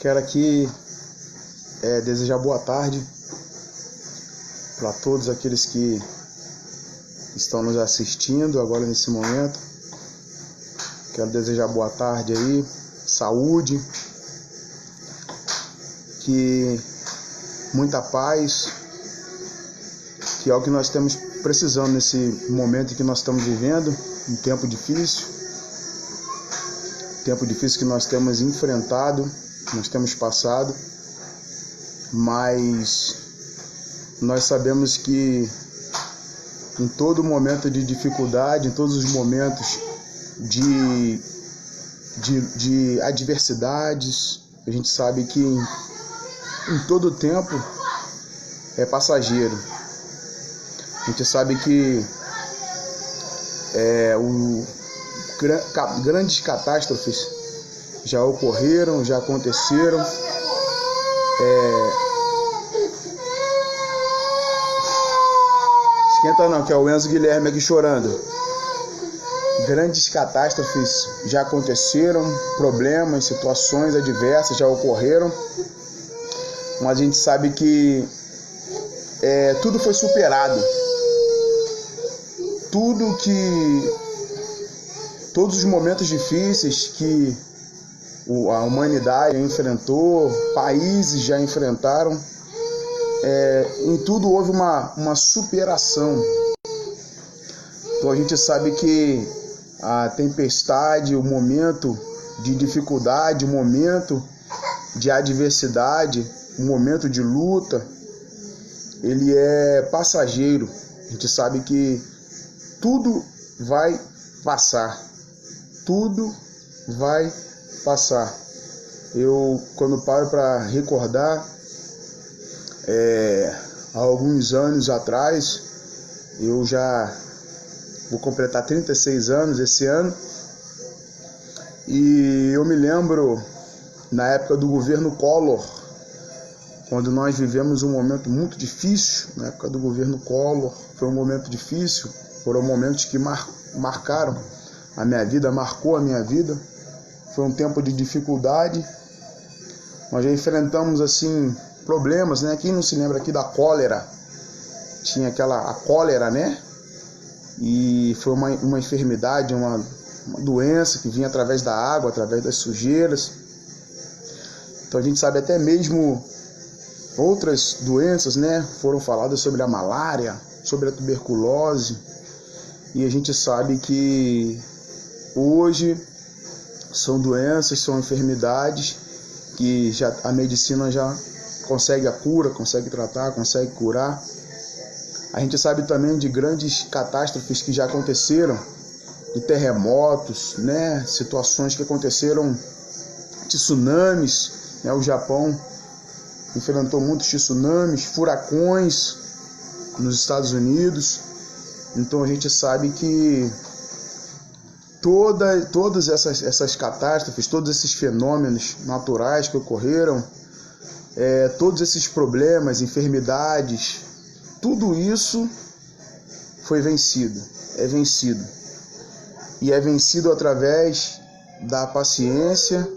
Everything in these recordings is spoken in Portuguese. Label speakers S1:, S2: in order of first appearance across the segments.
S1: Quero aqui desejar boa tarde para todos aqueles que estão nos assistindo agora nesse momento. Quero desejar boa tarde aí, saúde, que muita paz, que é o que nós estamos precisando nesse momento em que nós estamos vivendo, um tempo difícil que nós temos enfrentado, nós temos passado, mas nós sabemos que em todo momento de dificuldade, em todos os momentos de adversidades, a gente sabe que em todo tempo é passageiro. A gente sabe que grandes catástrofes já ocorreram, já aconteceram. Esquenta não, que é o Enzo Guilherme aqui chorando. Grandes catástrofes já aconteceram, problemas, situações adversas já ocorreram, mas a gente sabe que tudo foi superado. Todos os momentos difíceis que a humanidade enfrentou, países já enfrentaram, em tudo houve uma superação. Então a gente sabe que a tempestade, o momento de dificuldade, o momento de adversidade, o momento de luta, ele é passageiro. A gente sabe que tudo vai passar. Tudo vai passar. Eu, quando paro para recordar, há alguns anos atrás, eu já vou completar 36 anos esse ano, e eu me lembro na época do governo Collor, quando nós vivemos um momento muito difícil. Na época do governo Collor foi um momento difícil, foram momentos que marcaram a minha vida, marcou a minha vida. Foi um tempo de dificuldade, nós já enfrentamos assim problemas, né? Quem não se lembra aqui da cólera? Tinha a cólera, né? E foi uma enfermidade, uma doença que vinha através da água, através das sujeiras. Então a gente sabe até mesmo outras doenças, né? Foram faladas sobre a malária, sobre a tuberculose. E a gente sabe que hoje são doenças, são enfermidades que a medicina já consegue a cura, consegue tratar, consegue curar. A gente sabe também de grandes catástrofes que já aconteceram, de terremotos, né? Situações que aconteceram, tsunamis, né? O Japão enfrentou muitos tsunamis, furacões nos Estados Unidos. Então a gente sabe que todas essas catástrofes, todos esses fenômenos naturais que ocorreram, todos esses problemas, enfermidades, tudo isso foi vencido, é vencido. E é vencido através da paciência,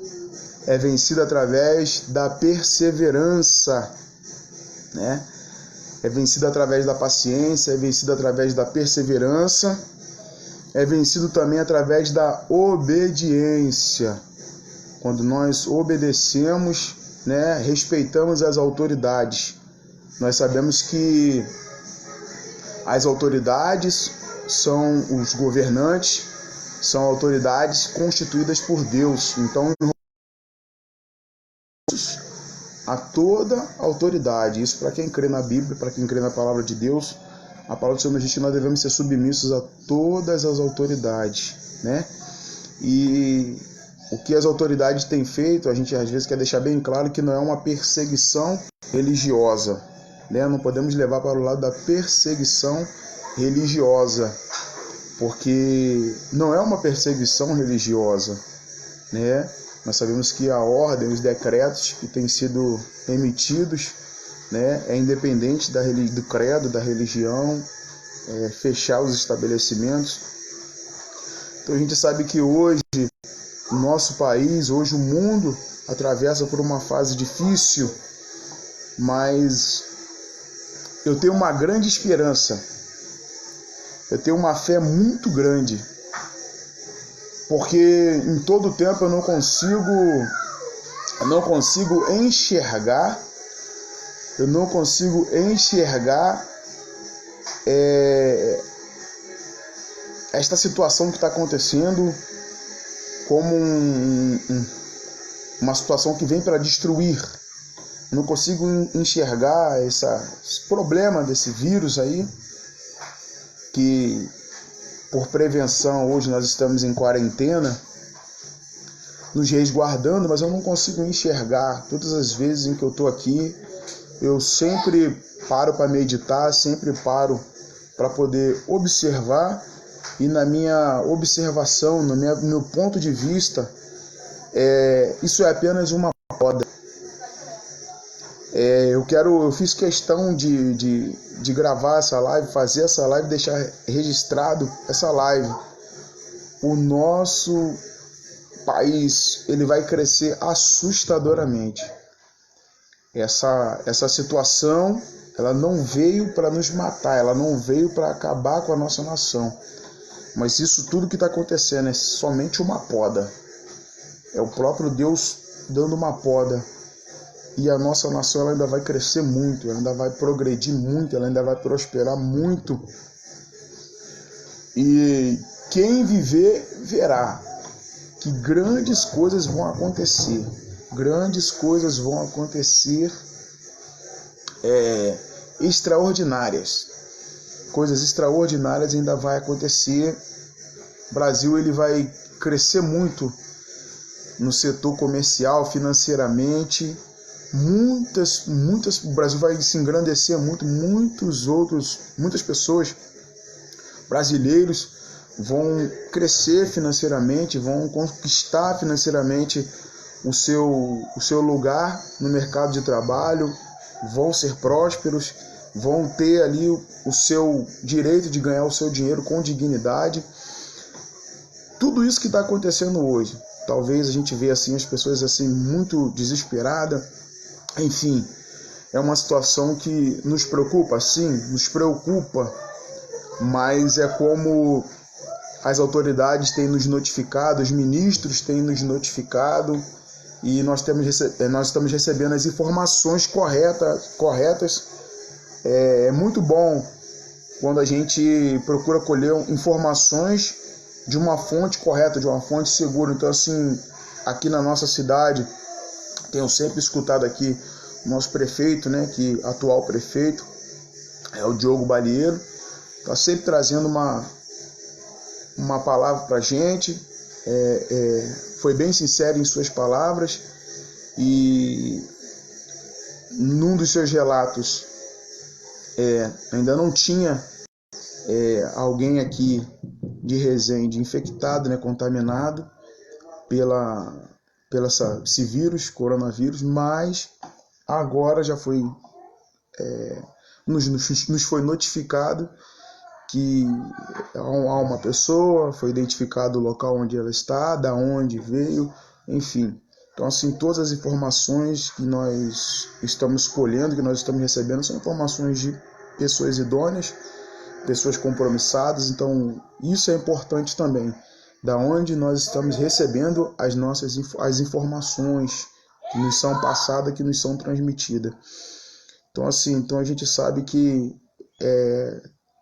S1: é vencido através da perseverança, né? É vencido através da paciência, é vencido através da perseverança, é vencido também através da obediência. Quando nós obedecemos, né, respeitamos as autoridades. Nós sabemos que as autoridades são os governantes, são autoridades constituídas por Deus. Então, a toda autoridade, isso para quem crê na Bíblia, para quem crê na palavra de Deus, a palavra do Senhor nos diz que nós devemos ser submissos a todas as autoridades, né? E o que as autoridades têm feito, a gente às vezes quer deixar bem claro que não é uma perseguição religiosa, né? Não podemos levar para o lado da perseguição religiosa, porque não é uma perseguição religiosa, né? Nós sabemos que a ordem, os decretos que têm sido emitidos, né, é independente do credo, da religião, fechar os estabelecimentos. Então a gente sabe que hoje nosso país, hoje o mundo atravessa por uma fase difícil, mas eu tenho uma grande esperança, eu tenho uma fé muito grande, porque em todo tempo eu não consigo enxergar esta situação que está acontecendo como uma situação que vem para destruir. Eu não consigo enxergar esse problema desse vírus aí, que por prevenção hoje nós estamos em quarentena, nos resguardando, mas eu não consigo enxergar. Todas as vezes em que eu estou aqui, eu sempre paro para meditar, sempre paro para poder observar, e na minha observação, no meu ponto de vista, isso é apenas uma poda. Eu fiz questão de gravar essa live, fazer essa live, deixar registrado essa live. O nosso país, ele vai crescer assustadoramente. Essa situação, ela não veio para nos matar, ela não veio para acabar com a nossa nação. Mas isso tudo que está acontecendo é somente uma poda. É o próprio Deus dando uma poda. E a nossa nação, ela ainda vai crescer muito, ela ainda vai progredir muito, ela ainda vai prosperar muito. E quem viver, verá que grandes coisas vão acontecer. Grandes coisas vão acontecer extraordinárias. Coisas extraordinárias ainda vai acontecer. O Brasil, ele vai crescer muito no setor comercial, financeiramente. O Brasil vai se engrandecer muito. Muitas pessoas, brasileiros, vão crescer financeiramente, vão conquistar financeiramente o seu lugar no mercado de trabalho, vão ser prósperos, vão ter ali o seu direito de ganhar o seu dinheiro com dignidade. Tudo isso que está acontecendo hoje, talvez a gente vê assim as pessoas assim muito desesperadas. Enfim, é uma situação que nos preocupa, sim, nos preocupa, mas é como as autoridades têm nos notificado, os ministros têm nos notificado, e nós estamos recebendo as informações corretas. É muito bom quando a gente procura colher informações de uma fonte correta, de uma fonte segura. Então, assim, aqui na nossa cidade, tenho sempre escutado aqui o nosso prefeito, né, que atual prefeito, é o Diogo Balieiro, está sempre trazendo uma palavra para a gente. Foi bem sincero em suas palavras, e num dos seus relatos ainda não tinha alguém aqui de Resende infectado, né, contaminado pela esse vírus, coronavírus, mas agora já foi nos foi notificado que há uma pessoa, foi identificado o local onde ela está, da onde veio, enfim. Então, assim, todas as informações que nós estamos colhendo, que nós estamos recebendo, são informações de pessoas idôneas, pessoas compromissadas. Então, isso é importante também, da onde nós estamos recebendo as informações que nos são passadas, que nos são transmitidas. Então, assim, então a gente sabe que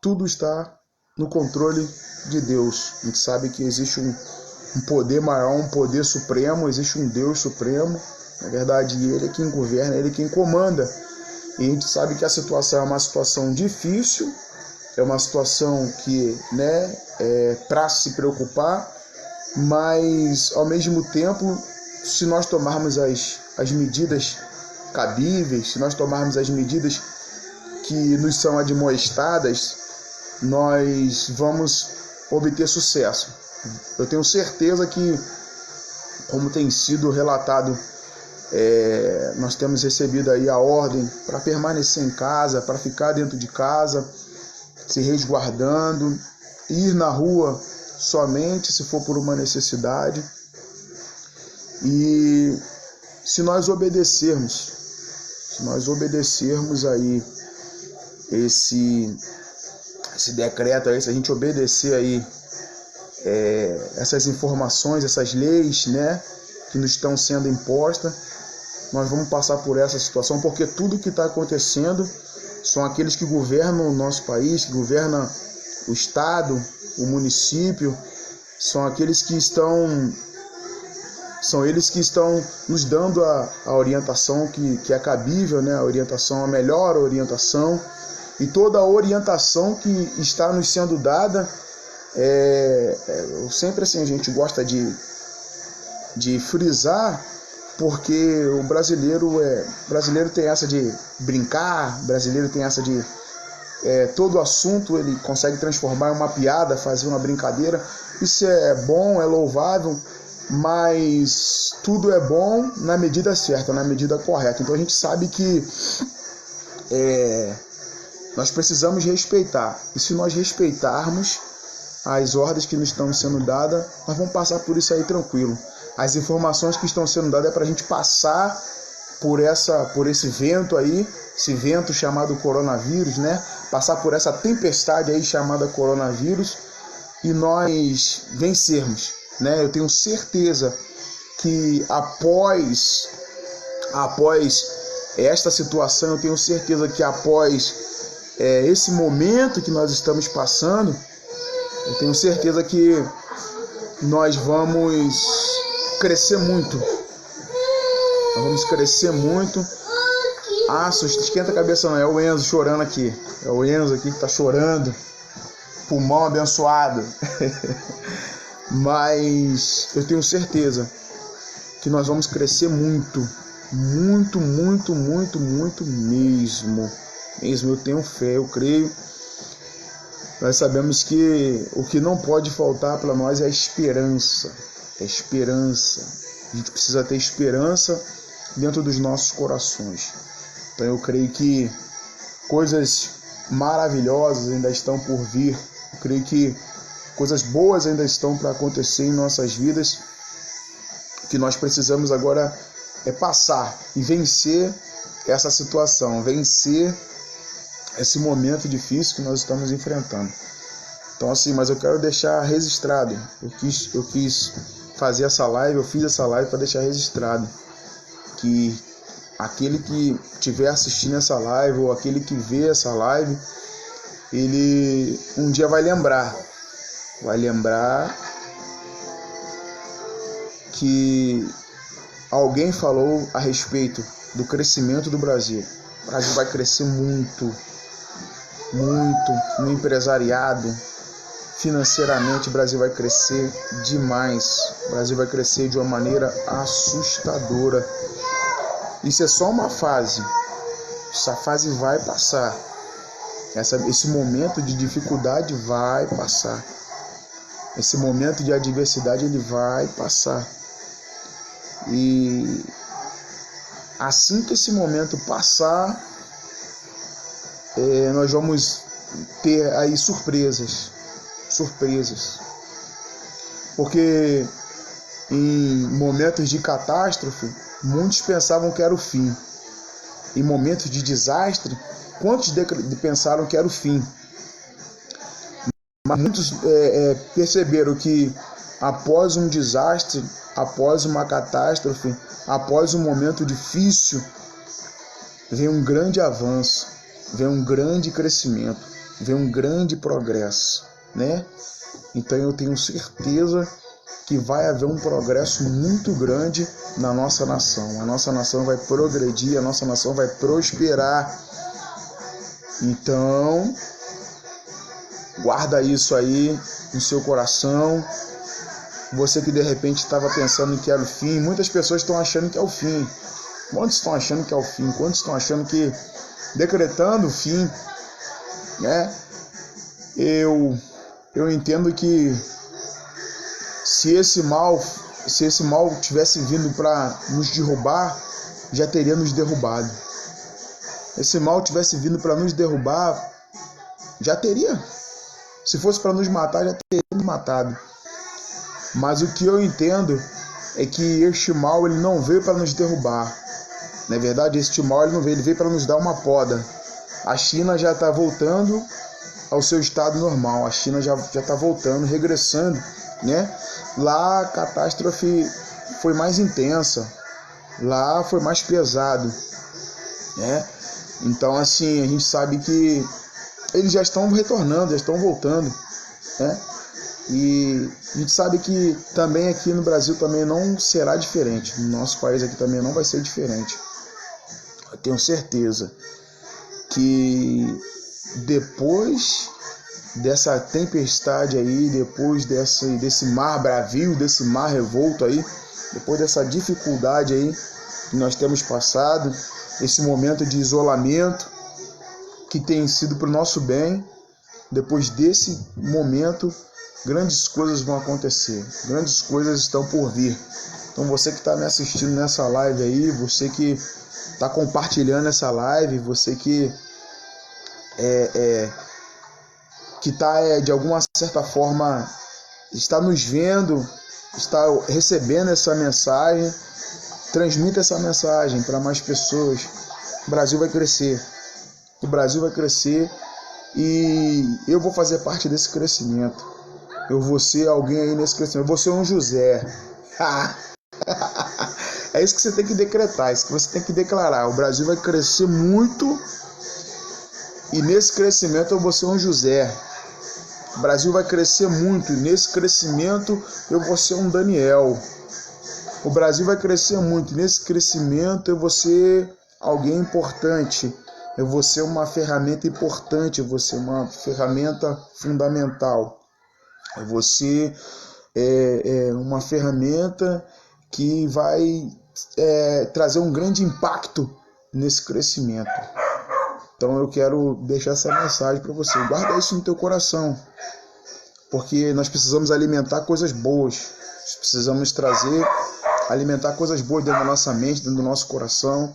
S1: tudo está no controle de Deus. A gente sabe que existe um poder maior, um poder supremo, existe um Deus supremo. Na verdade, Ele é quem governa, Ele é quem comanda. E a gente sabe que a situação é uma situação difícil, é uma situação que, é para se preocupar, mas, ao mesmo tempo, se nós tomarmos as medidas cabíveis, se nós tomarmos as medidas que nos são admoestadas, nós vamos obter sucesso. Eu tenho certeza que, como tem sido relatado, nós temos recebido aí a ordem para permanecer em casa, para ficar dentro de casa, se resguardando, ir na rua somente se for por uma necessidade. E se nós obedecermos aí esse decreto aí, se a gente obedecer aí essas informações, essas leis, né, que nos estão sendo impostas, nós vamos passar por essa situação, porque tudo que está acontecendo são aqueles que governam o nosso país, que governam o estado, o município, são aqueles que estão nos dando a orientação que é cabível, né? A melhor orientação, e toda a orientação que está nos sendo dada, sempre assim a gente gosta de frisar, porque o brasileiro tem essa de brincar, brasileiro tem essa de todo assunto ele consegue transformar em uma piada, fazer uma brincadeira. Isso é bom, é louvável, mas tudo é bom na medida certa, na medida correta. Então a gente sabe que nós precisamos respeitar, e se nós respeitarmos as ordens que nos estão sendo dadas, nós vamos passar por isso aí tranquilo. As informações que estão sendo dadas é para a gente passar por esse vento aí, esse vento chamado coronavírus, né? Passar por essa tempestade aí chamada coronavírus e nós vencermos, né? Eu tenho certeza que após esta situação, eu tenho certeza que após esse momento que nós estamos passando, eu tenho certeza que nós vamos crescer muito. Nós vamos crescer muito. Esquenta a cabeça não, é o Enzo chorando aqui. É o Enzo aqui que tá chorando. Pulmão abençoado. Mas eu tenho certeza que nós vamos crescer muito. Muito, muito, muito, muito mesmo. Eu tenho fé, eu creio. Nós sabemos que o que não pode faltar para nós é a esperança. É esperança. A gente precisa ter esperança dentro dos nossos corações. Então eu creio que coisas maravilhosas ainda estão por vir. Eu creio que coisas boas ainda estão para acontecer em nossas vidas. O que nós precisamos agora é passar e vencer essa situação, vencer esse momento difícil que nós estamos enfrentando. Então assim, mas eu quero deixar registrado. Eu quis fazer essa live, eu fiz essa live para deixar registrado que aquele que estiver assistindo essa live ou aquele que vê essa live, ele um dia vai lembrar que alguém falou a respeito do crescimento do Brasil. O Brasil vai crescer muito, muito no empresariado, financeiramente o Brasil vai crescer demais. O Brasil vai crescer de uma maneira assustadora. Isso é só uma fase. Essa fase vai passar. Esse momento de dificuldade vai passar. Esse momento de adversidade ele vai passar. E assim que esse momento passar, nós vamos ter aí surpresas. Porque em momentos de catástrofe, muitos pensavam que era o fim. Em momentos de desastre, quantos pensaram que era o fim? Mas muitos perceberam que após um desastre, após uma catástrofe, após um momento difícil, vem um grande avanço, vem um grande crescimento, vem um grande progresso, né? Então eu tenho certeza que vai haver um progresso muito grande na nossa nação. A nossa nação vai progredir, a nossa nação vai prosperar. Então, guarda isso aí no seu coração. Você que de repente estava pensando que era o fim, muitas pessoas estão achando que é o fim. Quantos estão achando que é o fim? Quantos estão achando que decretando o fim, né? Eu entendo que se esse mal tivesse vindo para nos derrubar, já teria nos derrubado. Esse mal tivesse vindo para nos derrubar, já teria. Se fosse para nos matar, já teria nos matado. Mas o que eu entendo é que este mal ele não veio para nos derrubar. Na verdade, este mal ele não veio, ele veio para nos dar uma poda. A China já está voltando ao seu estado normal. A China já está voltando, regressando, né? Lá a catástrofe foi mais intensa. Lá foi mais pesado, né? Então, assim, a gente sabe que eles já estão retornando, já estão voltando, né? E a gente sabe que também aqui no Brasil também não será diferente. No nosso país aqui também não vai ser diferente. Eu tenho certeza que depois dessa tempestade aí, depois desse mar bravio, desse mar revolto aí, depois dessa dificuldade aí que nós temos passado, esse momento de isolamento que tem sido para o nosso bem, depois desse momento, grandes coisas vão acontecer, grandes coisas estão por vir. Então você que está me assistindo nessa live aí, você que está compartilhando essa live, você que está de alguma certa forma está nos vendo, está recebendo essa mensagem, transmita essa mensagem para mais pessoas. O Brasil vai crescer. O Brasil vai crescer e eu vou fazer parte desse crescimento. Eu vou ser alguém aí nesse crescimento. Eu vou ser um José. É isso que você tem que decretar, é isso que você tem que declarar. O Brasil vai crescer muito e nesse crescimento eu vou ser um José. O Brasil vai crescer muito e nesse crescimento eu vou ser um Daniel. O Brasil vai crescer muito e nesse crescimento eu vou ser alguém importante. Eu vou ser uma ferramenta importante, eu vou ser uma ferramenta fundamental. Eu vou ser uma ferramenta que vai trazer um grande impacto nesse crescimento. Então eu quero deixar essa mensagem para você. Guarda isso no teu coração, porque nós precisamos alimentar coisas boas. Nós precisamos alimentar coisas boas dentro da nossa mente, dentro do nosso coração.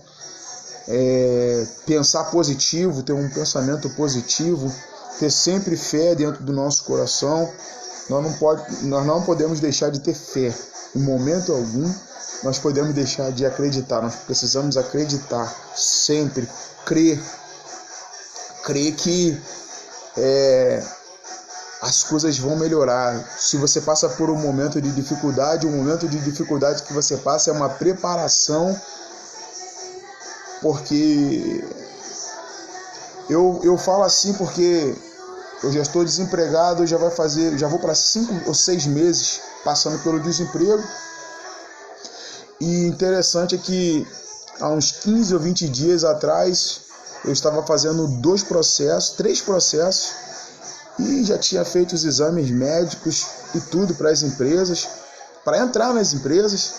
S1: Pensar positivo, ter um pensamento positivo, ter sempre fé dentro do nosso coração. Nós não podemos deixar de ter fé em momento algum. Nós podemos deixar de acreditar. Nós precisamos acreditar sempre, crer que as coisas vão melhorar. Se você passa por um momento de dificuldade, o momento de dificuldade que você passa é uma preparação, porque eu falo assim porque eu já estou desempregado, já vou para 5 ou 6 meses passando pelo desemprego. E interessante é que há uns 15 ou 20 dias atrás eu estava fazendo 3 processos e já tinha feito os exames médicos e tudo para as empresas, para entrar nas empresas.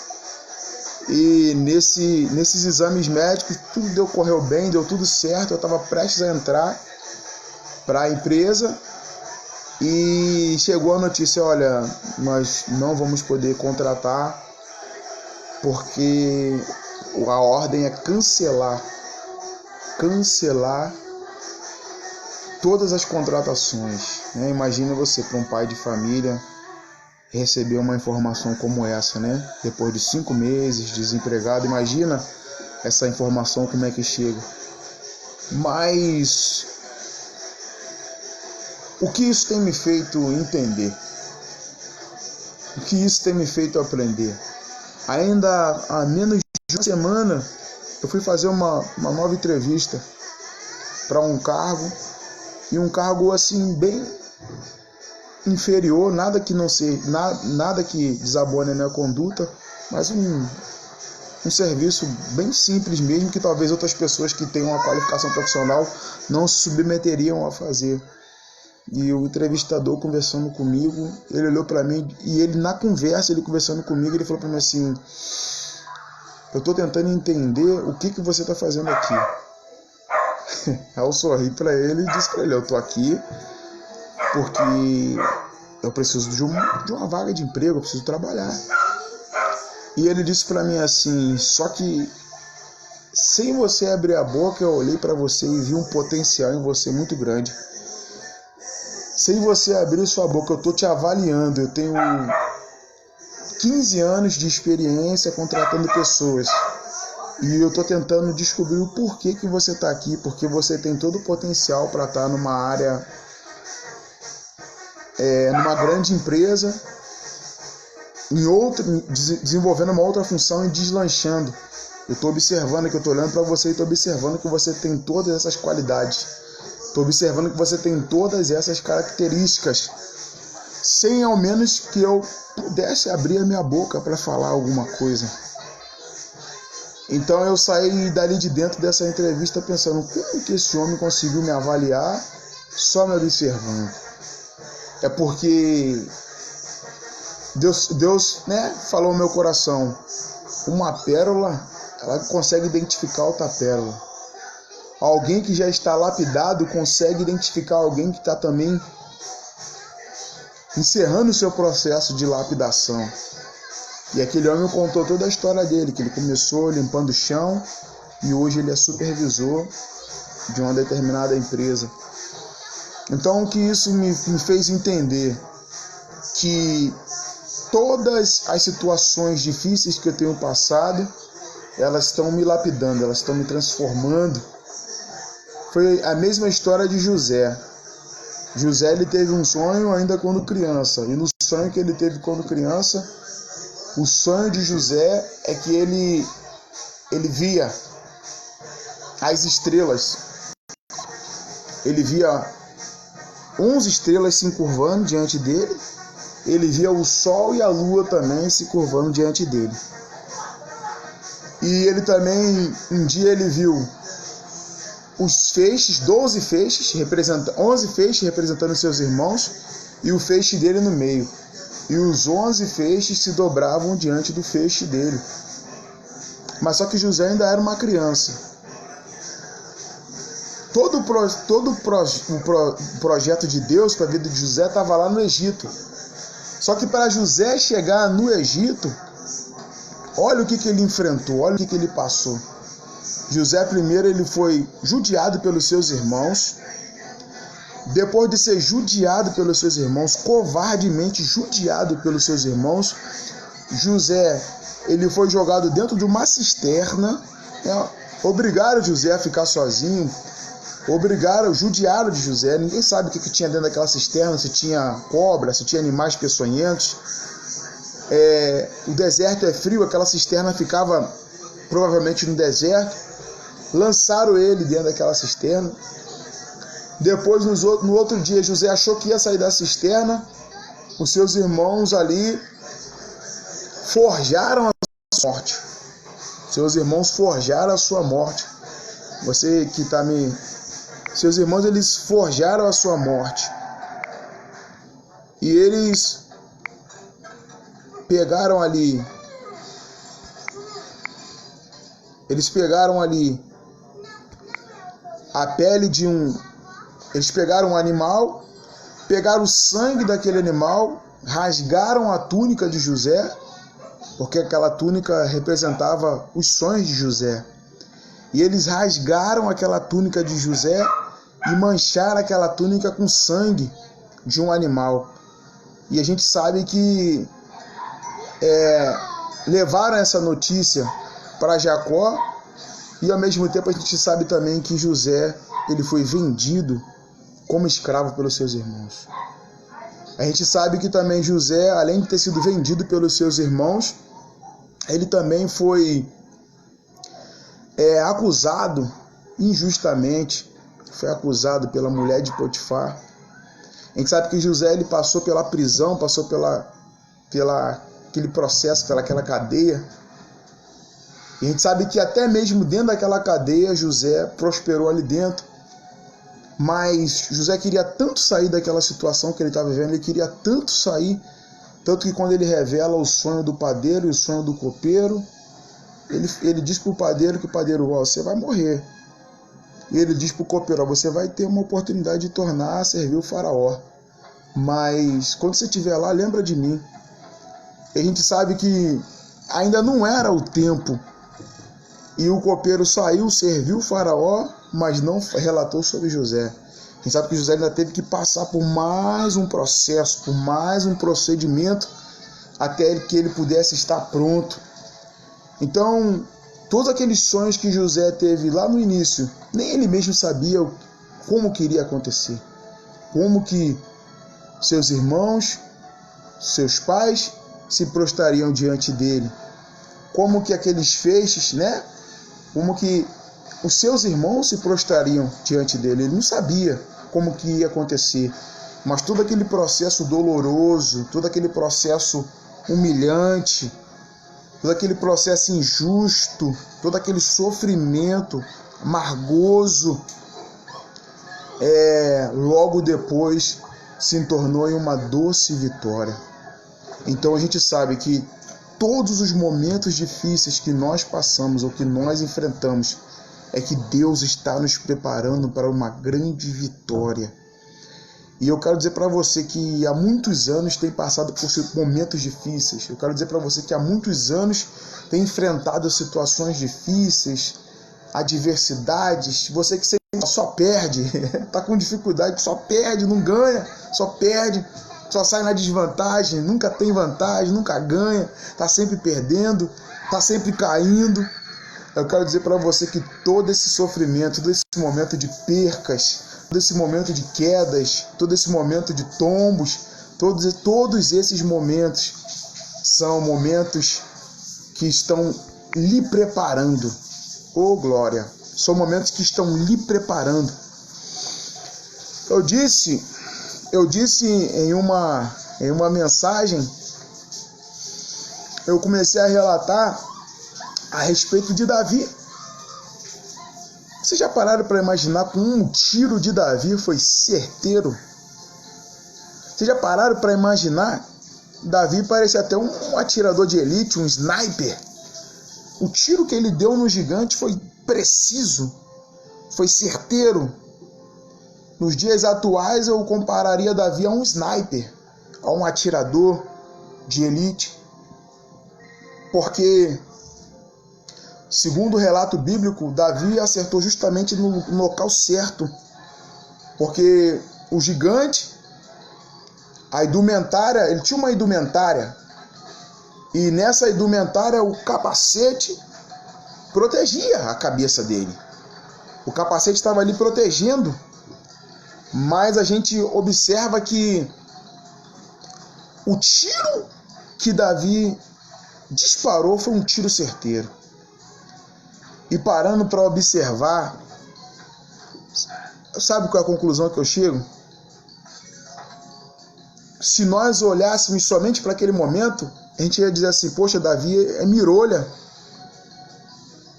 S1: E nesses exames médicos tudo correu bem, deu tudo certo. Eu estava prestes a entrar para a empresa e chegou a notícia: olha, nós não vamos poder contratar porque a ordem é cancelar todas as contratações, né? Imagina você, para um pai de família, receber uma informação como essa, né? Depois de 5 meses desempregado, imagina essa informação como é que chega. Mas o que isso tem me feito entender? O que isso tem me feito aprender? Ainda há menos de uma semana eu fui fazer uma nova entrevista para um cargo, e um cargo assim bem inferior, nada que desabone a minha conduta, mas um serviço bem simples mesmo, que talvez outras pessoas que tenham uma qualificação profissional não se submeteriam a fazer. E o entrevistador conversando comigo, ele olhou para mim e ele conversando comigo, ele falou para mim assim: eu estou tentando entender o que você está fazendo aqui. Aí eu sorri para ele e disse para ele: eu estou aqui porque eu preciso de uma vaga de emprego, eu preciso trabalhar. E ele disse para mim assim: só que sem você abrir a boca, eu olhei para você e vi um potencial em você muito grande. Sem você abrir sua boca, eu estou te avaliando, eu tenho 15 anos de experiência contratando pessoas. E eu estou tentando descobrir o porquê que você está aqui, porque você tem todo o potencial para estar numa área, numa grande empresa, desenvolvendo uma outra função e deslanchando. Eu estou observando que eu estou olhando para você e estou observando que você tem todas essas qualidades. Estou observando que você tem todas essas características, sem ao menos que eu pudesse abrir a minha boca para falar alguma coisa. Então eu saí dali de dentro dessa entrevista pensando, como que esse homem conseguiu me avaliar só me observando? É porque Deus, falou no meu coração, uma pérola, ela consegue identificar outra pérola. Alguém que já está lapidado consegue identificar alguém que está também encerrando o seu processo de lapidação. E aquele homem contou toda a história dele, que ele começou limpando o chão e hoje ele é supervisor de uma determinada empresa. Então, o que isso me fez entender? Que todas as situações difíceis que eu tenho passado, elas estão me lapidando, elas estão me transformando. Foi a mesma história de José. José, ele teve um sonho ainda quando criança, e no sonho que ele teve quando criança, o sonho de José é que ele via as estrelas. Ele via 11 estrelas se encurvando diante dele. Ele via o sol e a lua também se curvando diante dele. E ele também, um dia ele viu os feixes, 11 feixes representando seus irmãos e o feixe dele no meio. E os 11 feixes se dobravam diante do feixe dele. Mas só que José ainda era uma criança. Todo o projeto de Deus para a vida de José estava lá no Egito. Só que para José chegar no Egito, olha o que ele enfrentou, olha o que ele passou. José primeiro ele foi judiado pelos seus irmãos. Depois de ser judiado pelos seus irmãos, covardemente judiado pelos seus irmãos, José ele foi jogado dentro de uma cisterna. Obrigaram José a ficar sozinho. Judiaram de José. Ninguém sabe o que tinha dentro daquela cisterna, se tinha cobra, se tinha animais peçonhentos. O deserto é frio, aquela cisterna ficava provavelmente no deserto. Lançaram ele dentro daquela cisterna. Depois, no outro dia, José achou que ia sair da cisterna. Os seus irmãos ali forjaram a sua morte. Seus irmãos forjaram a sua morte. Você que está me... Seus irmãos, eles forjaram a sua morte. E eles pegaram ali... a pele de um... Eles pegaram um animal, pegaram o sangue daquele animal, rasgaram a túnica de José, porque aquela túnica representava os sonhos de José. E eles rasgaram aquela túnica de José e mancharam aquela túnica com sangue de um animal. E a gente sabe que levaram essa notícia para Jacó, e ao mesmo tempo a gente sabe também que José ele foi vendido como escravo pelos seus irmãos. A gente sabe que também José, além de ter sido vendido pelos seus irmãos, ele também foi acusado injustamente, foi acusado pela mulher de Potifar. A gente sabe que José ele passou pela prisão, passou pela aquele processo, pelaquela cadeia. E a gente sabe que até mesmo dentro daquela cadeia, José prosperou ali dentro. Mas José queria tanto sair daquela situação que ele estava vivendo, ele queria tanto sair, tanto que quando ele revela o sonho do padeiro e o sonho do copeiro, ele diz para o padeiro que o padeiro, você vai morrer. E ele diz para o copeiro, você vai ter uma oportunidade de tornar a servir o faraó. Mas quando você estiver lá, lembra de mim. E a gente sabe que ainda não era o tempo. E o copeiro saiu, serviu o faraó, mas não relatou sobre José. A gente sabe que José ainda teve que passar por mais um processo, por mais um procedimento, até que ele pudesse estar pronto. Então, todos aqueles sonhos que José teve lá no início, nem ele mesmo sabia como que iria acontecer. Como que seus irmãos, seus pais se prostrariam diante dele. Como que aqueles feixes, né? Como que os seus irmãos se prostrariam diante dele. Ele não sabia como que ia acontecer. Mas todo aquele processo doloroso, todo aquele processo humilhante, todo aquele processo injusto, todo aquele sofrimento amargoso, logo depois se tornou em uma doce vitória. Então a gente sabe que todos os momentos difíceis que nós passamos ou que nós enfrentamos é que Deus está nos preparando para uma grande vitória. E eu quero dizer para você que há muitos anos tem passado por momentos difíceis. Eu quero dizer para você que há muitos anos tem enfrentado situações difíceis, adversidades. Você que só perde, está com dificuldade, só perde, não ganha, só perde, só sai na desvantagem, nunca tem vantagem, nunca ganha, está sempre perdendo, está sempre caindo. Eu quero dizer para você que todo esse sofrimento, todo esse momento de percas, todo esse momento de quedas, todo esse momento de tombos, todos esses momentos são momentos que estão lhe preparando. Oh, glória! São momentos que estão lhe preparando. Eu disse em uma mensagem, eu comecei a relatar a respeito de Davi. Vocês já pararam para imaginar como um tiro de Davi foi certeiro? Vocês já pararam para imaginar? Davi parecia até um atirador de elite, um sniper. O tiro que ele deu no gigante foi preciso, foi certeiro. Nos dias atuais eu compararia Davi a um sniper, a um atirador de elite. Porque, segundo o relato bíblico, Davi acertou justamente no local certo. Porque o gigante, a indumentária, ele tinha uma indumentária. E nessa indumentária o capacete protegia a cabeça dele. O capacete estava ali protegendo. Mas a gente observa que o tiro que Davi disparou foi um tiro certeiro. E parando para observar, sabe qual é a conclusão que eu chego? Se nós olhássemos somente para aquele momento, a gente ia dizer assim, poxa, Davi é mirolha.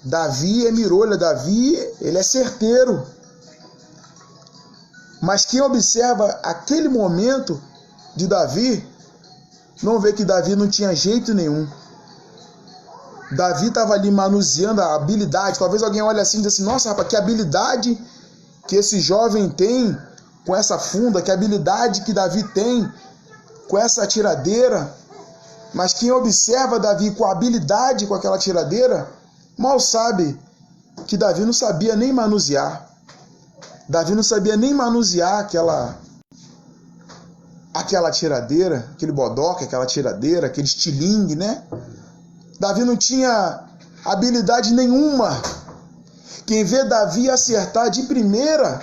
S1: Davi é mirolha, Davi, ele é certeiro. Mas quem observa aquele momento de Davi, não vê que Davi não tinha jeito nenhum. Davi estava ali manuseando a habilidade. Talvez alguém olhe assim e diga assim, nossa, rapaz, que habilidade que esse jovem tem com essa funda, que habilidade que Davi tem com essa tiradeira. Mas quem observa Davi com a habilidade com aquela tiradeira, mal sabe que Davi não sabia nem manusear. Davi não sabia nem manusear aquela tiradeira, aquele bodoque, aquela tiradeira, aquele estilingue, né? Davi não tinha habilidade nenhuma. Quem vê Davi acertar de primeira,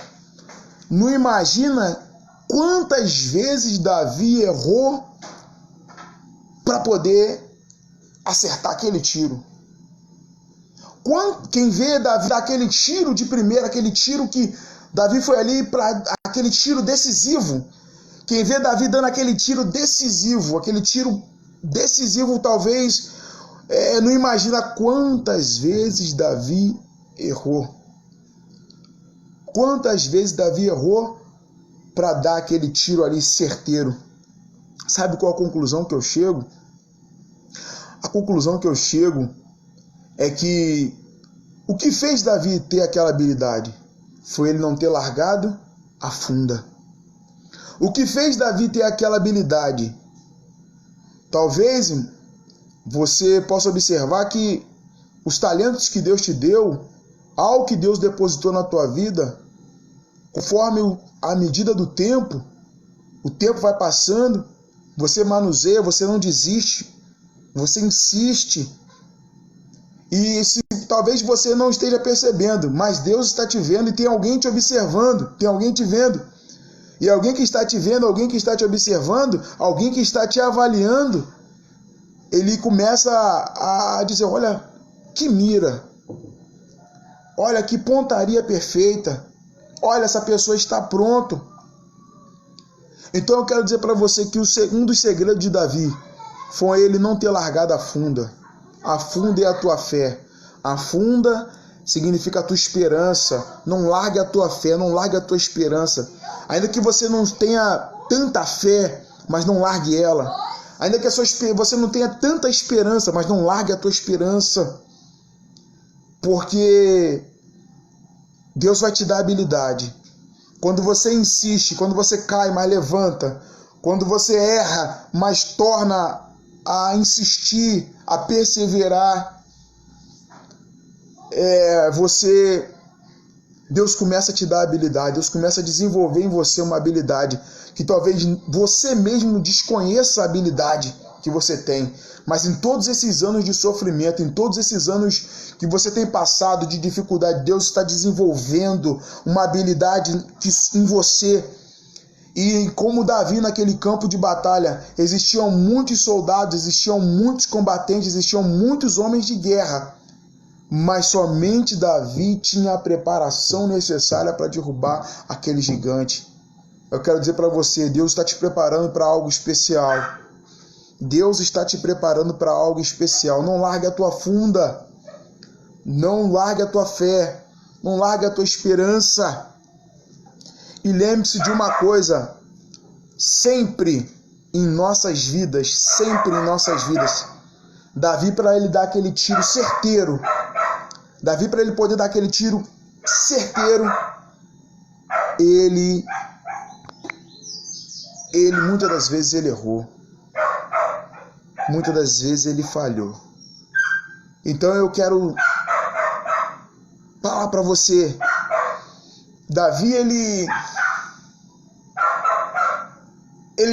S1: não imagina quantas vezes Davi errou para poder acertar aquele tiro. Quem vê Davi dar aquele tiro de primeira, aquele tiro que Davi foi ali para aquele tiro decisivo. Quem vê Davi dando aquele tiro decisivo, talvez não imagina quantas vezes Davi errou. Quantas vezes Davi errou para dar aquele tiro ali certeiro. Sabe qual a conclusão que eu chego? A conclusão que eu chego é que o que fez Davi ter aquela habilidade foi ele não ter largado a funda. O que fez Davi ter aquela habilidade? Talvez você possa observar que os talentos que Deus te deu, algo que Deus depositou na tua vida, conforme a medida do tempo, o tempo vai passando, você manuseia, você não desiste, você insiste. E talvez você não esteja percebendo, mas Deus está te vendo e tem alguém te observando, tem alguém te vendo. E alguém que está te vendo, alguém que está te observando, alguém que está te avaliando, ele começa a dizer, olha que mira, olha que pontaria perfeita, olha, essa pessoa está pronto. Então eu quero dizer para você que um dos segredos de Davi foi ele não ter largado a funda. A funda é a tua fé. A funda significa a tua esperança. Não largue a tua fé, não largue a tua esperança. Ainda que você não tenha tanta fé, mas não largue ela. Ainda que você não tenha tanta esperança, mas não largue a tua esperança. Porque Deus vai te dar habilidade. Quando você insiste, quando você cai, mas levanta. Quando você erra, mas torna a insistir, a perseverar. Deus começa a te dar habilidade. Deus começa a desenvolver em você uma habilidade que talvez você mesmo desconheça a habilidade que você tem. Mas em todos esses anos de sofrimento, em todos esses anos que você tem passado de dificuldade, Deus está desenvolvendo uma habilidade em você. E como Davi naquele campo de batalha, existiam muitos soldados, existiam muitos combatentes, existiam muitos homens de guerra. Mas somente Davi tinha a preparação necessária para derrubar aquele gigante. Eu quero dizer para você, Deus está te preparando para algo especial. Deus está te preparando para algo especial. Não largue a tua funda. Não largue a tua fé. Não largue a tua esperança. E lembre-se de uma coisa. Sempre em nossas vidas, Davi, para ele dar aquele tiro certeiro, Davi, para ele poder dar aquele tiro certeiro, ele muitas das vezes ele errou. Muitas das vezes ele falhou. Então eu quero falar para você, Davi, ele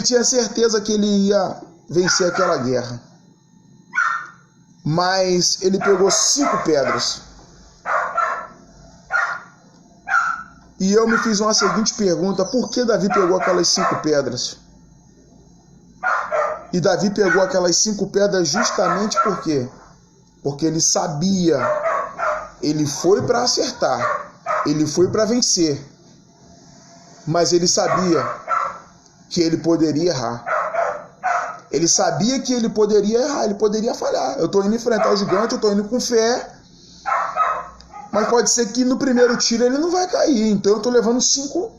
S1: tinha certeza que ele ia vencer aquela guerra. Mas ele pegou 5 pedras. E eu me fiz uma seguinte pergunta: por que Davi pegou aquelas 5 pedras? E Davi pegou aquelas 5 pedras justamente por quê? Porque ele sabia, ele foi para acertar, ele foi para vencer, mas ele sabia que ele poderia errar. Ele sabia que ele poderia errar, ele poderia falhar. Eu estou indo enfrentar o gigante, eu estou indo com fé, mas pode ser que no primeiro tiro ele não vai cair. Então eu estou levando 5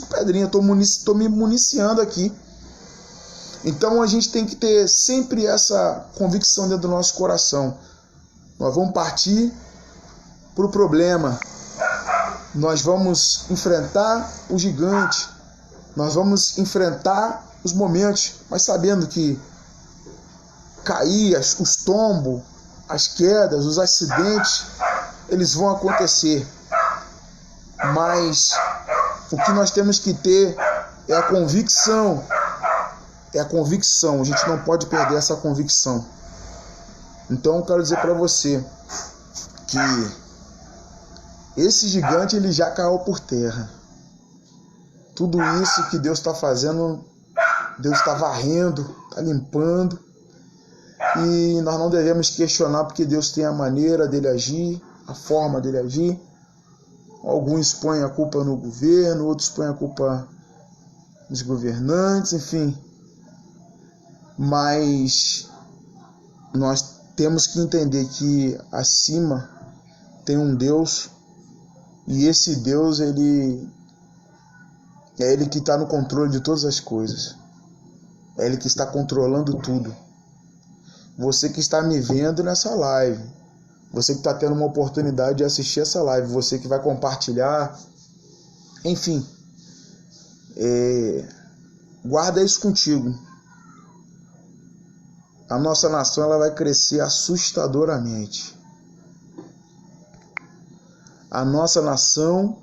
S1: pedrinhas, estou me municiando aqui. Então a gente tem que ter sempre essa convicção dentro do nosso coração. Nós vamos partir para o problema. Nós vamos enfrentar o gigante. Nós vamos enfrentar os momentos, mas sabendo que cair, os tombos, as quedas, os acidentes, eles vão acontecer. Mas o que nós temos que ter é a convicção. É a convicção. A gente não pode perder essa convicção. Então eu quero dizer para você que esse gigante ele já caiu por terra. Tudo isso que Deus está fazendo, Deus está varrendo, está limpando. E nós não devemos questionar, porque Deus tem a maneira dele agir, a forma dele agir. Alguns põem a culpa no governo, outros põem a culpa nos governantes, enfim. Mas nós temos que entender que acima tem um Deus, e esse Deus é Ele que está no controle de todas as coisas. É Ele que está controlando tudo. Você que está me vendo nessa live, você que está tendo uma oportunidade de assistir essa live, você que vai compartilhar, enfim, guarda isso contigo. A nossa nação ela vai crescer assustadoramente. A nossa nação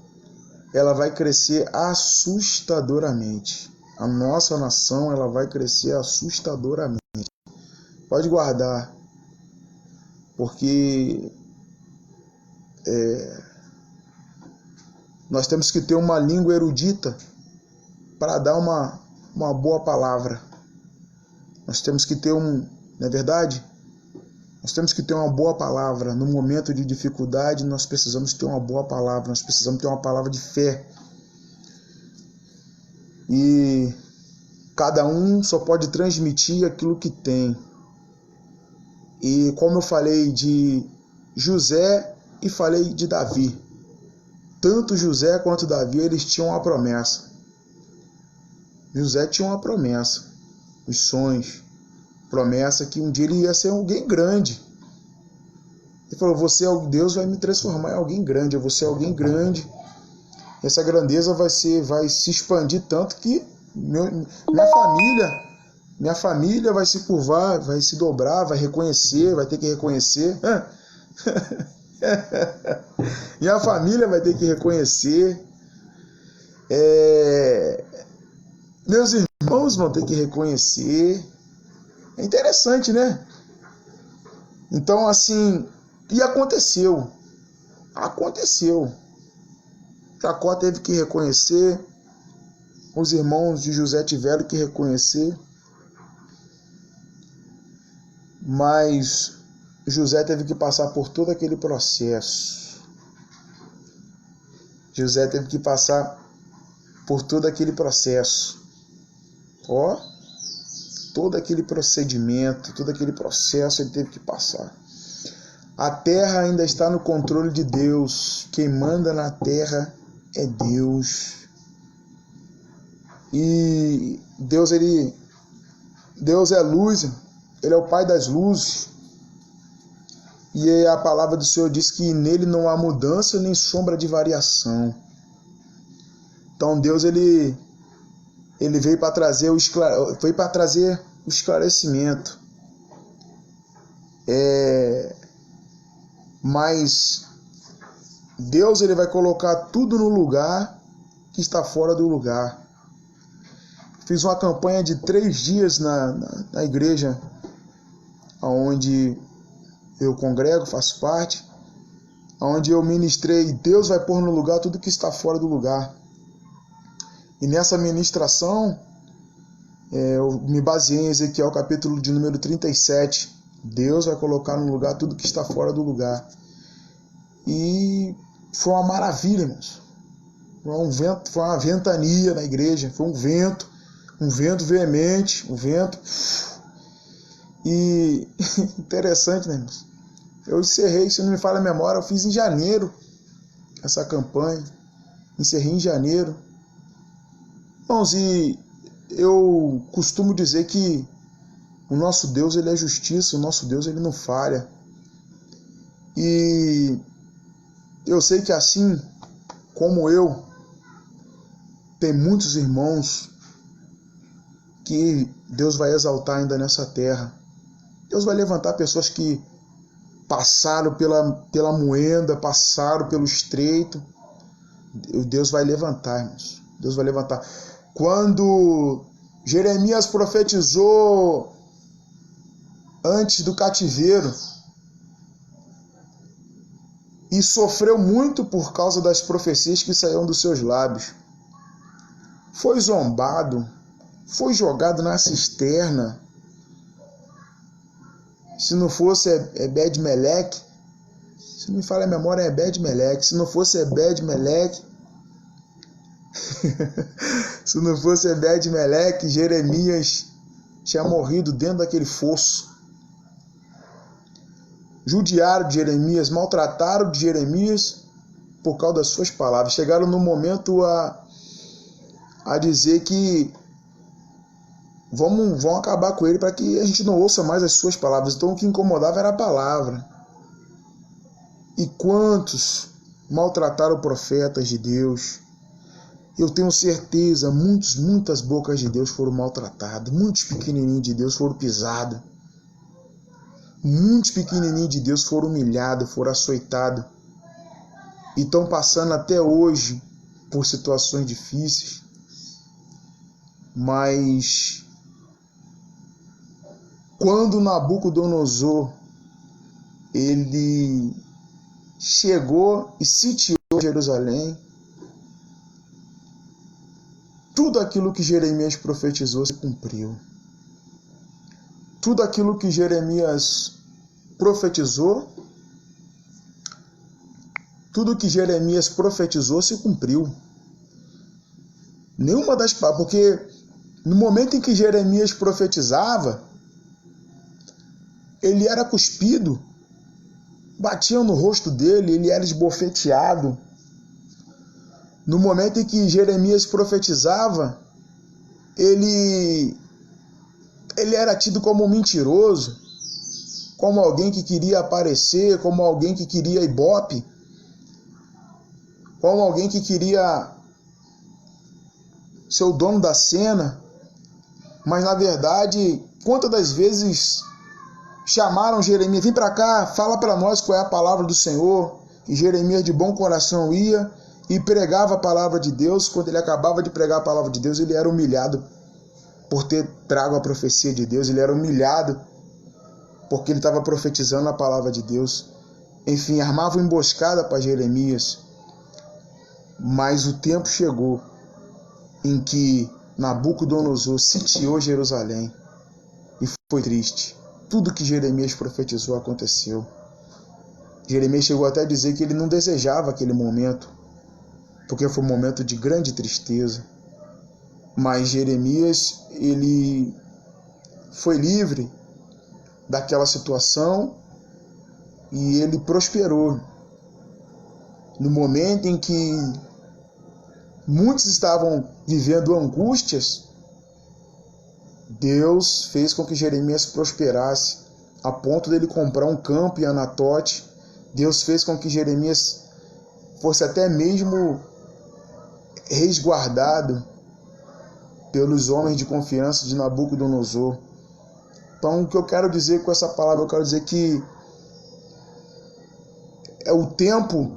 S1: ela vai crescer assustadoramente. a nossa nação ela vai crescer assustadoramente. Pode guardar, porque nós temos que ter uma língua erudita para dar uma boa palavra. Nós temos que ter não é verdade? Nós temos que ter uma boa palavra. No momento de dificuldade, nós precisamos ter uma boa palavra. Nós precisamos ter uma palavra de fé. E cada um só pode transmitir aquilo que tem. E como eu falei de José e falei de Davi, tanto José quanto Davi, eles tinham uma promessa. José tinha uma promessa, os sonhos, promessa que um dia ele ia ser alguém grande. Ele falou, Deus vai me transformar em alguém grande, eu vou ser alguém grande. Essa grandeza vai se expandir tanto que minha família vai se curvar, vai se dobrar, vai reconhecer, vai ter que reconhecer. Minha família vai ter que reconhecer. Meus irmãos vão ter que reconhecer. É interessante, né? Então, assim, e aconteceu. Jacó teve que reconhecer, os irmãos de José tiveram que reconhecer, mas José teve que passar por todo aquele processo. José teve que passar por todo aquele processo. Todo aquele procedimento, todo aquele processo ele teve que passar. A terra ainda está no controle de Deus. Quem manda na terra é Deus. E Deus é luz, Ele é o Pai das luzes. E a palavra do Senhor diz que nele não há mudança nem sombra de variação. Então Deus ele veio para trazer o esclarecimento. Mas Deus ele vai colocar tudo no lugar que está fora do lugar. Fiz uma campanha de 3 dias na igreja onde eu congrego, faço parte, onde eu ministrei, Deus vai pôr no lugar tudo que está fora do lugar. E nessa ministração, eu me baseei em Ezequiel capítulo de número 37. Deus vai colocar no lugar tudo que está fora do lugar. E foi uma maravilha, irmãos. Foi uma ventania na igreja, foi um vento veemente, E interessante, né, irmãos? Eu encerrei, se não me falha a memória, eu fiz em janeiro essa campanha. Encerrei em janeiro. Irmãos, e eu costumo dizer que o nosso Deus ele é justiça, o nosso Deus ele não falha. E eu sei que assim como eu, tem muitos irmãos que Deus vai exaltar ainda nessa terra. Deus vai levantar pessoas que passaram pela moenda, passaram pelo estreito. Deus vai levantar, irmãos. Deus vai levantar. Quando Jeremias profetizou antes do cativeiro e sofreu muito por causa das profecias que saíam dos seus lábios, foi zombado, foi jogado na cisterna. Se não fosse Ebed-Meleque, se não me falha a memória, é Ebed-Meleque. Se não fosse Ebed-Meleque, se não fosse Ebed-Meleque, Jeremias tinha morrido dentro daquele fosso. Judiaram de Jeremias, maltrataram de Jeremias por causa das suas palavras. Chegaram no momento a dizer que vão acabar com ele para que a gente não ouça mais as suas palavras. Então o que incomodava era a palavra. E quantos maltrataram profetas de Deus? Eu tenho certeza, muitas bocas de Deus foram maltratadas, muitos pequenininhos de Deus foram pisados, muitos pequenininhos de Deus foram humilhados, foram açoitados, e estão passando até hoje por situações difíceis. Mas quando Nabucodonosor ele chegou e sitiou Jerusalém, tudo aquilo que Jeremias profetizou se cumpriu. Tudo aquilo que Jeremias profetizou, se cumpriu. Nenhuma das... Porque no momento em que Jeremias profetizava, ele era cuspido, batiam no rosto dele, ele era esbofeteado. No momento em que Jeremias profetizava, ele era tido como um mentiroso, como alguém que queria aparecer, como alguém que queria ibope, como alguém que queria ser o dono da cena. Mas na verdade, quantas das vezes chamaram Jeremias, vem para cá, fala para nós qual é a palavra do Senhor. E Jeremias de bom coração ia e pregava a palavra de Deus. Quando ele acabava de pregar a palavra de Deus, ele era humilhado por ter trago a profecia de Deus. Ele era humilhado porque ele estava profetizando a palavra de Deus. Enfim, armava uma emboscada para Jeremias. Mas o tempo chegou em que Nabucodonosor sitiou Jerusalém. E foi triste. Tudo que Jeremias profetizou aconteceu. Jeremias chegou até a dizer que ele não desejava aquele momento, porque foi um momento de grande tristeza. Mas Jeremias, ele foi livre daquela situação e ele prosperou. No momento em que muitos estavam vivendo angústias, Deus fez com que Jeremias prosperasse, a ponto dele comprar um campo em Anatote. Deus fez com que Jeremias fosse até mesmo resguardado pelos homens de confiança de Nabucodonosor. Então, o que eu quero dizer com essa palavra? Eu quero dizer que é o tempo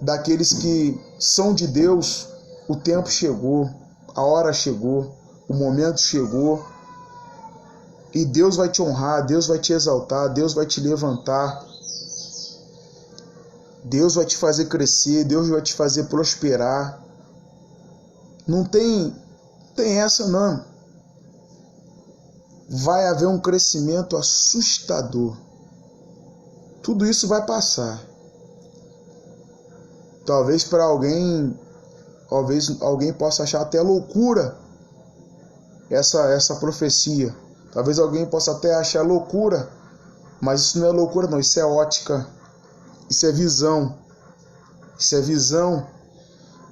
S1: daqueles que são de Deus. O tempo chegou, a hora chegou, o momento chegou, e Deus vai te honrar, Deus vai te exaltar, Deus vai te levantar, Deus vai te fazer crescer, Deus vai te fazer prosperar. Não tem essa não. Vai haver um crescimento assustador. Tudo isso vai passar. Talvez para alguém possa achar até loucura essa profecia. Talvez alguém possa até achar loucura, mas isso não é loucura não, isso é ótica, isso é visão. Isso é visão,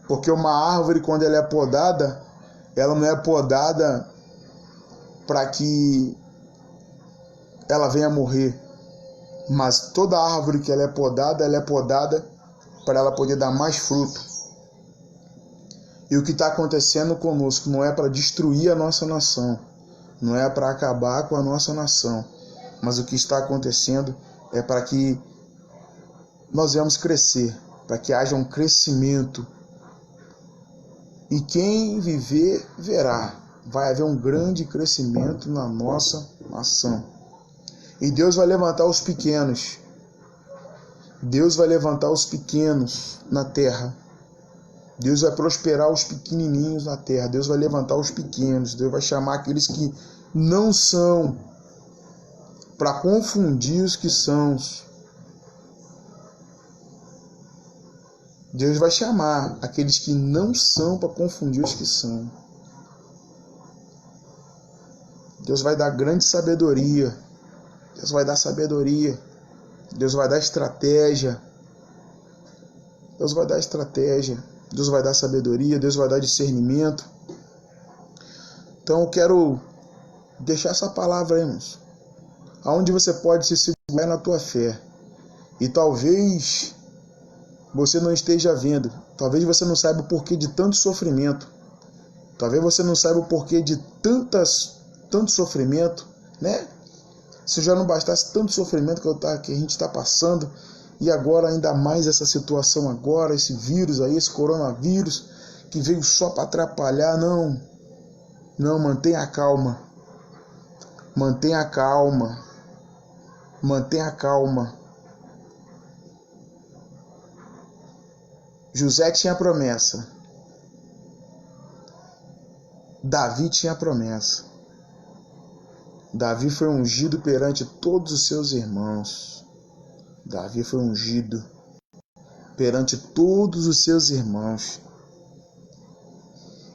S1: porque uma árvore, quando ela é podada, ela não é podada para que ela venha morrer, mas toda árvore que ela é podada para ela poder dar mais fruto. E o que está acontecendo conosco não é para destruir a nossa nação, não é para acabar com a nossa nação, mas o que está acontecendo é para que nós venhamos crescer, para que haja um crescimento. E quem viver, verá. Vai haver um grande crescimento na nossa nação. E Deus vai levantar os pequenos. Deus vai levantar os pequenos na terra. Deus vai prosperar os pequenininhos na terra. Deus vai levantar os pequenos. Deus vai chamar aqueles que não são, para confundir os que são. Deus vai chamar aqueles que não são para confundir os que são. Deus vai dar grande sabedoria. Deus vai dar sabedoria. Deus vai dar estratégia. Deus vai dar estratégia. Deus vai dar sabedoria. Deus vai dar discernimento. Então eu quero deixar essa palavra aí, irmãos. Aonde você pode se segurar na tua fé. E talvez você não esteja vendo. Talvez você não saiba o porquê de tanto sofrimento. Talvez você não saiba o porquê de tanto sofrimento, né? Se já não bastasse tanto sofrimento que a gente está passando, e agora ainda mais essa situação agora, esse vírus aí, esse coronavírus, que veio só para atrapalhar, não. Não, mantenha calma. Mantenha calma. Mantenha calma. José tinha promessa. Davi tinha promessa. Davi foi ungido perante todos os seus irmãos. Davi foi ungido perante todos os seus irmãos.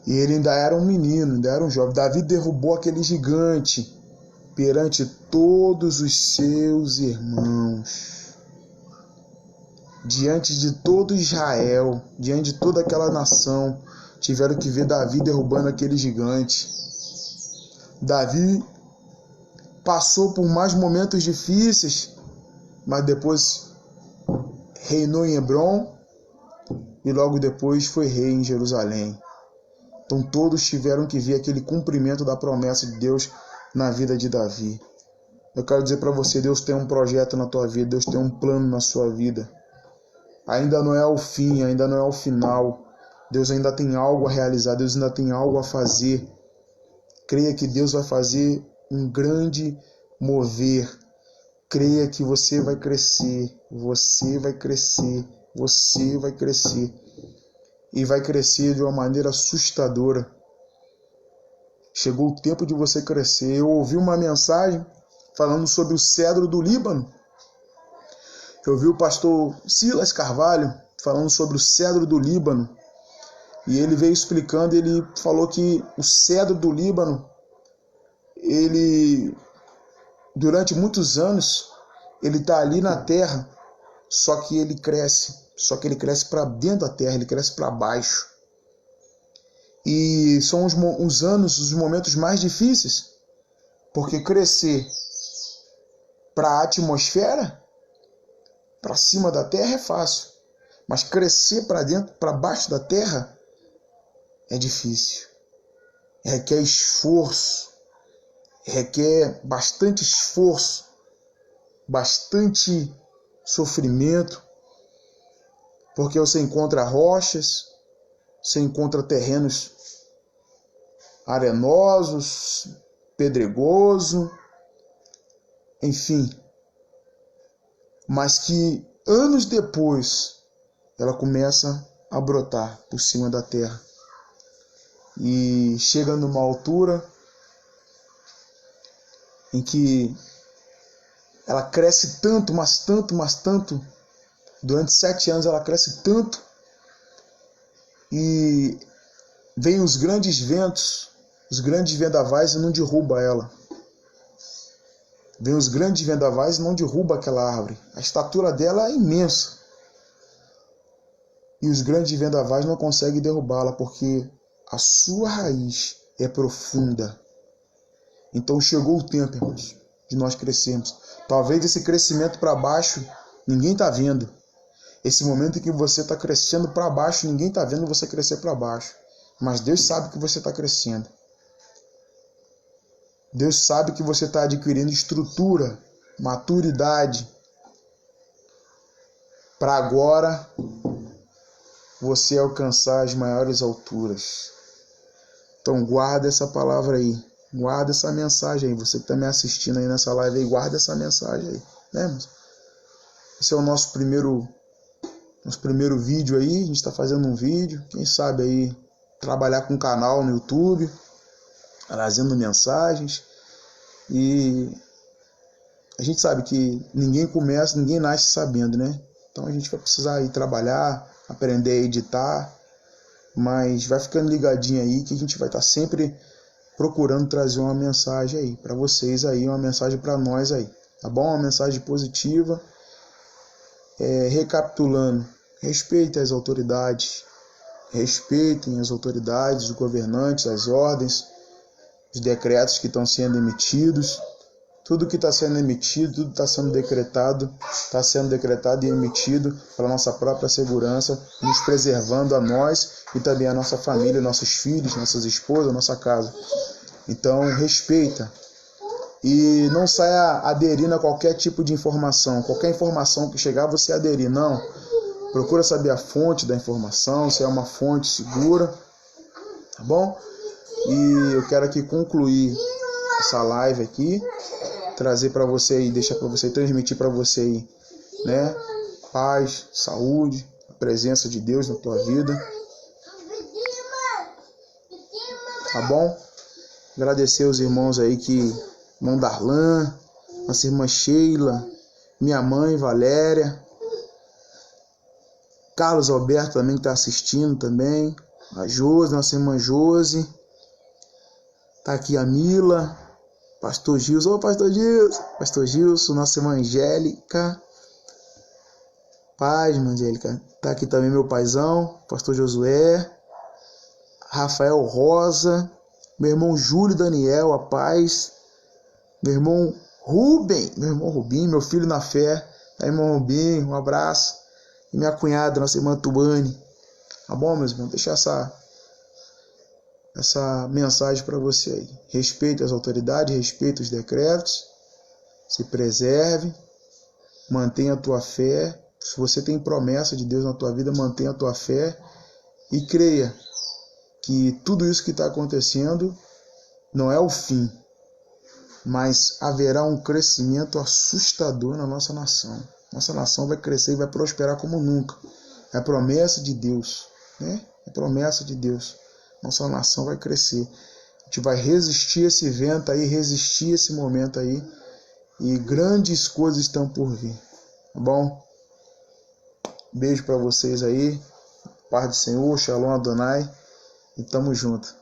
S1: E ele ainda era um menino, ainda era um jovem. Davi derrubou aquele gigante perante todos os seus irmãos. Diante de todo Israel, diante de toda aquela nação, tiveram que ver Davi derrubando aquele gigante. Davi passou por mais momentos difíceis, mas depois reinou em Hebrom e logo depois foi rei em Jerusalém. Então todos tiveram que ver aquele cumprimento da promessa de Deus na vida de Davi. Eu quero dizer para você, Deus tem um projeto na tua vida, Deus tem um plano na sua vida. Ainda não é o fim, ainda não é o final. Deus ainda tem algo a realizar, Deus ainda tem algo a fazer. Creia que Deus vai fazer um grande mover. Creia que você vai crescer, você vai crescer, você vai crescer. E vai crescer de uma maneira assustadora. Chegou o tempo de você crescer. Eu ouvi uma mensagem falando sobre o cedro do Líbano. Eu ouvi o pastor Silas Carvalho falando sobre o cedro do Líbano. E ele veio explicando, ele falou que o cedro do Líbano, ele, durante muitos anos, ele está ali na terra, só que ele cresce para dentro da terra, ele cresce para baixo. E são os anos, os momentos mais difíceis, porque crescer para a atmosfera, para cima da terra é fácil, mas crescer para dentro, para baixo da terra, é difícil. Requer esforço, requer bastante esforço, bastante sofrimento, porque você encontra rochas, você encontra terrenos arenosos, pedregoso, enfim. Mas que anos depois ela começa a brotar por cima da terra. E chega numa altura em que ela cresce tanto, mas tanto, durante 7 anos ela cresce tanto, e vem os grandes ventos, os grandes vendavais e não derruba ela. Vem os grandes vendavais e não derruba aquela árvore. A estatura dela é imensa. E os grandes vendavais não conseguem derrubá-la, porque a sua raiz é profunda. Então chegou o tempo, irmãos, de nós crescermos. Talvez esse crescimento para baixo, ninguém está vendo. Esse momento em que você está crescendo para baixo, ninguém está vendo você crescer para baixo. Mas Deus sabe que você está crescendo. Deus sabe que você está adquirindo estrutura, maturidade, para agora você alcançar as maiores alturas. Então guarda essa palavra aí, guarda essa mensagem aí. Você que está me assistindo aí nessa live aí, guarda essa mensagem aí, né, irmãos? Esse é o nosso primeiro vídeo aí, a gente está fazendo um vídeo, quem sabe aí trabalhar com um canal no YouTube, trazendo mensagens. E a gente sabe que ninguém nasce sabendo, né? Então a gente vai precisar ir trabalhar, aprender a editar, mas vai ficando ligadinho aí que a gente vai estar sempre procurando trazer uma mensagem aí para vocês aí, uma mensagem para nós aí, tá bom? Uma mensagem positiva. Recapitulando, respeitem as autoridades, os governantes, as ordens, os decretos que estão sendo emitidos. Tudo que está sendo emitido, tudo está sendo decretado e emitido para a nossa própria segurança, nos preservando a nós e também a nossa família, nossos filhos, nossas esposas, nossa casa. Então, respeita. E não saia aderindo a qualquer tipo de informação. Qualquer informação que chegar, você aderir. Não. Procura saber a fonte da informação, se é uma fonte segura. Tá bom? E eu quero aqui concluir essa live aqui, trazer para você aí, deixar para você, transmitir para você aí, né? Paz, saúde, a presença de Deus na tua vida. Tá bom? Agradecer os irmãos aí irmão Darlan, nossa irmã Sheila, minha mãe Valéria, Carlos Alberto também que está assistindo também, a Josi, nossa irmã Josi, tá aqui a Mila, Pastor Gilson, Pastor Gilson, nossa irmã Angélica, paz, irmã Angélica, tá aqui também meu paizão, Pastor Josué, Rafael Rosa, meu irmão Júlio Daniel, a paz, meu irmão Rubinho, meu filho na fé, tá, irmão Rubinho, um abraço, e minha cunhada, nossa irmã Tubane, tá bom, meus irmãos? Deixa essa mensagem para você aí. Respeite as autoridades, respeite os decretos, se preserve, mantenha a tua fé. Se você tem promessa de Deus na tua vida, mantenha a tua fé e creia que tudo isso que está acontecendo não é o fim, mas haverá um crescimento assustador na nossa nação. Nossa nação vai crescer e vai prosperar como nunca. É a promessa de Deus, né? É a promessa de Deus. Nossa nação vai crescer. A gente vai resistir esse vento aí, resistir esse momento aí. E grandes coisas estão por vir. Tá bom? Beijo para vocês aí. Paz do Senhor, Shalom Adonai. E tamo junto.